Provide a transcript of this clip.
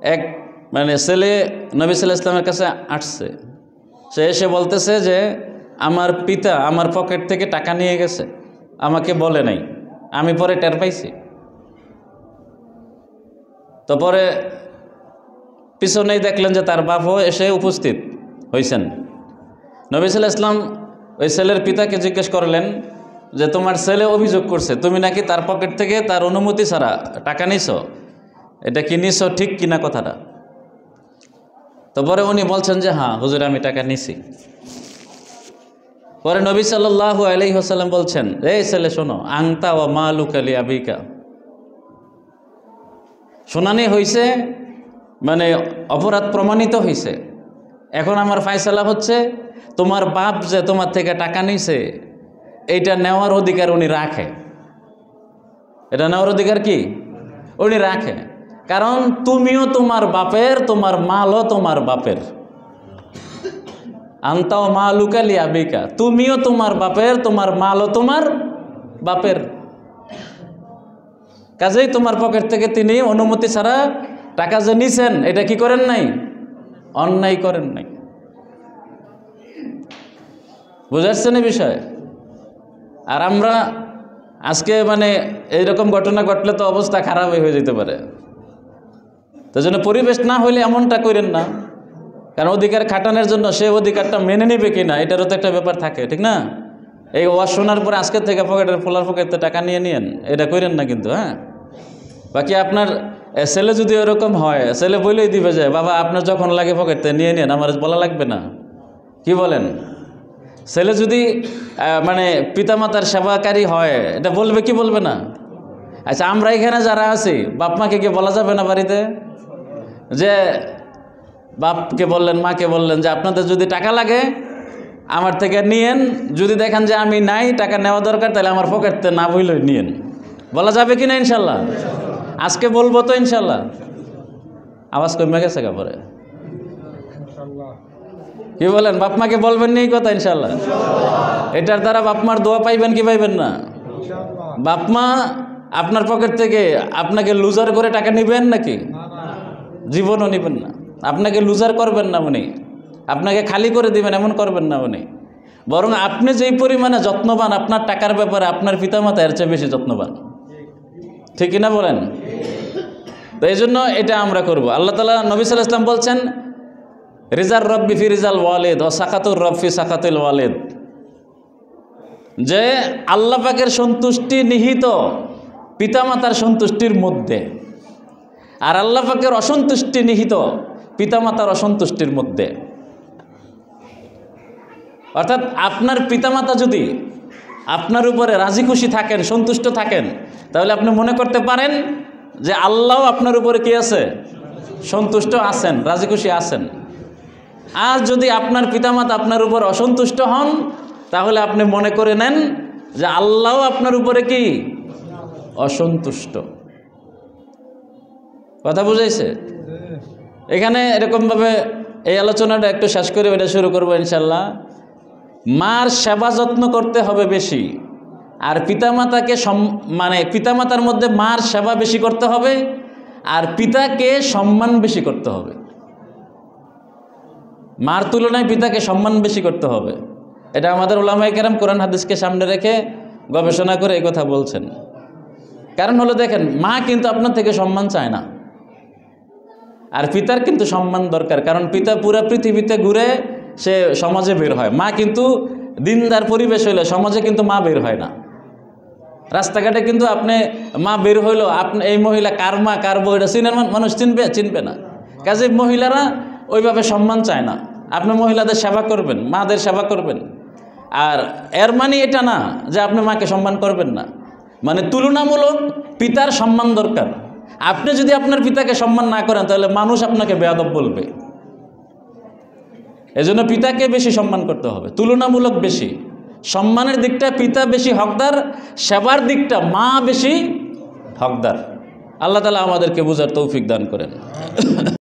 এক মানে ছেলে নবী সাল্লাল্লাহু আলাইহি ওয়াসাল্লামের কাছে আসছে। সে এসে বলতেছে যে আমার পিতা আমার পকেট থেকে টাকা নিয়ে গেছে, আমাকে বলে নাই, আমি পরে টের পাইছি। তো পরে পিছনেই দেখলেন যে তার বাপও এসে উপস্থিত হয়েছেন। নবী সাল্লাল্লাহু আলাইহি ওয়াসাল্লাম ওই ছেলের পিতাকে জিজ্ঞেস করলেন যে তোমার ছেলে অভিযোগ করছে তুমি নাকি তার পকেট থেকে তার অনুমতি ছাড়া টাকা নিছো, এটা কি নিছো ঠিক কিনা কথাটা? তো পরে উনি বলছেন যে হ্যাঁ হুজুর আমি টাকা নিছি। পরে নবী সাল্লাল্লাহু আলাইহি ওয়াসাল্লাম বলছেন, এই ছেলে শোনো, আংতা ওয়া মালুকা লি আবিকা। শুনানি হয়েছে, মানে অপরাধ প্রমাণিত হয়েছে। এখন আমার ফায়সালা হচ্ছে তোমার বাপ যে তোমার থেকে টাকা নিছে এইটা নেওয়ার অধিকার উনি রাখে। এটা নেওয়ার অধিকার কি উনি রাখে, কারণ তুমিও তোমার বাপের, তোমার মালও তোমার বাপের। আনতাও মালুকা লি আবিকা, তুমিও তোমার বাপের, তোমার মালও তোমার বাপের। কাজেই তোমার পকেট থেকে তিনি অনুমতি ছাড়া টাকা যে নিছেন এটা কি করেন নাই, অন্যায় করেন নাই। বুঝাচ্ছেন এই বিষয়? আর আমরা আজকে মানে এইরকম ঘটনা ঘটলে তো অবস্থা খারাপ হয়ে যেতে পারে। তার জন্য পরিবেশ না হইলে এমনটা করেন না, কারণ অধিকার খাটানোর জন্য সে অধিকারটা মেনে নেবে কিনা এটারও তো একটা ব্যাপার থাকে, ঠিক না? এই ওয়াজ শোনার পরে আজকের থেকে পকেটের ফোলার পকেটে টাকা নিয়ে নিয়েন, এটা করেন না কিন্তু। হ্যাঁ, বাকি আপনার ছেলে যদি ওরকম হয়, ছেলে বলেই দিবে যে বাবা আপনার যখন লাগে পকেটে নিয়ে নেন, আমার বলা লাগবে না। কি বলেন? ছেলে যদি মানে পিতামাতার সেবাকারী হয় এটা বলবে কি বলবে না? আচ্ছা, আমরা এখানে যারা আছি বাপ মাকে কি বলা যাবে না বাড়িতে যে বাপকে বললেন, মাকে বললেন যে আপনাদের যদি টাকা লাগে আমার থেকে নিয়েন, যদি দেখেন যে আমি নাই, টাকা নেওয়া দরকার, তাহলে আমার পকেটতে না বইলে নিয়েন। বলা যাবে কি না ইনশাল্লাহ? আজকে বলবো তো ইনশাল্লাহ। আওয়াজ কমে গেছে কাপড়ে, কি বলেন? বাপ মাকে বলবেন নি কথা ইনশাল্লাহ? এটার দ্বারা বাপ মার দোয়া পাইবেন কি পাইবেন না? বাপ মা আপনার পকেট থেকে আপনাকে লুজার করে টাকা নিবেন নাকি? জীবনও নিবেন না। আপনাকে লুজার করবেন না উনি, আপনাকে খালি করে দিবেন এমন করবেন না উনি। বরং আপনি যেই পরিমাণে যত্নবান আপনার টাকার ব্যাপারে, আপনার পিতামাতা এর চেয়ে বেশি যত্নবান, ঠিক কিনা বলেন? তো এই জন্য এটা আমরা করব। আল্লাহ তাআলা, নবী সাল্লাল্লাহু আলাইহি ওয়াসাল্লাম বলছেন রিজার রব্বি ফি রিজাল ওয়ালিদ ও সাকাতুর রব ফি সাকাতুল ওয়ালিদ, যে আল্লাহ পাকের সন্তুষ্টি নিহিত পিতামাতার সন্তুষ্টির মধ্যে, আর আল্লাহ পাকের অসন্তুষ্টি নিহিত পিতামাতার অসন্তুষ্টির মধ্যে। অর্থাৎ আপনার পিতামাতা যদি আপনার উপরে রাজি খুশি থাকেন, সন্তুষ্ট থাকেন, তাহলে আপনি মনে করতে পারেন যে আল্লাহ আপনার উপরে কি আছে, সন্তুষ্ট আছেন, রাজি খুশি আছেন। আর যদি আপনার পিতামাতা আপনার উপর অসন্তুষ্ট হন, তাহলে আপনি মনে করে নেন যে আল্লাহ আপনার উপরে কি অসন্তুষ্ট। কথা বুঝাইছে? এখানে এরকমভাবে এই আলোচনাটা একটু শেষ করে এটা শুরু করবো ইনশাল্লাহ। মার সেবা যত্ন করতে হবে বেশি, আর পিতামাতাকে মানে পিতামাতার মধ্যে মার সেবা বেশি করতে হবে, আর পিতাকে সম্মান বেশি করতে হবে। মার তুলনায় পিতাকে সম্মান বেশি করতে হবে। এটা আমাদের উলামায়ে কেরাম কোরআন হাদিসকে সামনে রেখে গবেষণা করে এই কথা বলছেন। কারণ হলো দেখেন, মা কিন্তু আপনার থেকে সম্মান চায় না, আর পিতার কিন্তু সম্মান দরকার। কারণ পিতা পুরা পৃথিবীতে ঘুরে সে সমাজে বের হয়, মা কিন্তু দিনদার পরিবেশ হইলে সমাজে কিন্তু মা বের হয় না। রাস্তাঘাটে কিন্তু আপনি মা বের হইলো, আপনি এই মহিলা কার মা কার বউ এটা চিনার মানুষ চিনবে না। কাজে মহিলারা ওইভাবে সম্মান চায় না। আপনি মহিলাদের সেবা করবেন, মাদের সেবা করবেন, আর এর মানে এটা না যে আপনি মাকে সম্মান করবেন না। মানে তুলনামূলক পিতার সম্মান দরকার। আপনি যদি আপনার পিতাকে সম্মান না করেন তাহলে মানুষ আপনাকে বেয়াদব বলবে। এজন্য পিতাকে বেশি সম্মান করতে হবে, তুলনামূলক বেশি। সম্মানের দিকটা পিতা বেশি হকদার, সেবার দিকটা মা বেশি হকদার। আল্লাহ তাআলা আমাদেরকে বুঝার তৌফিক দান করেন।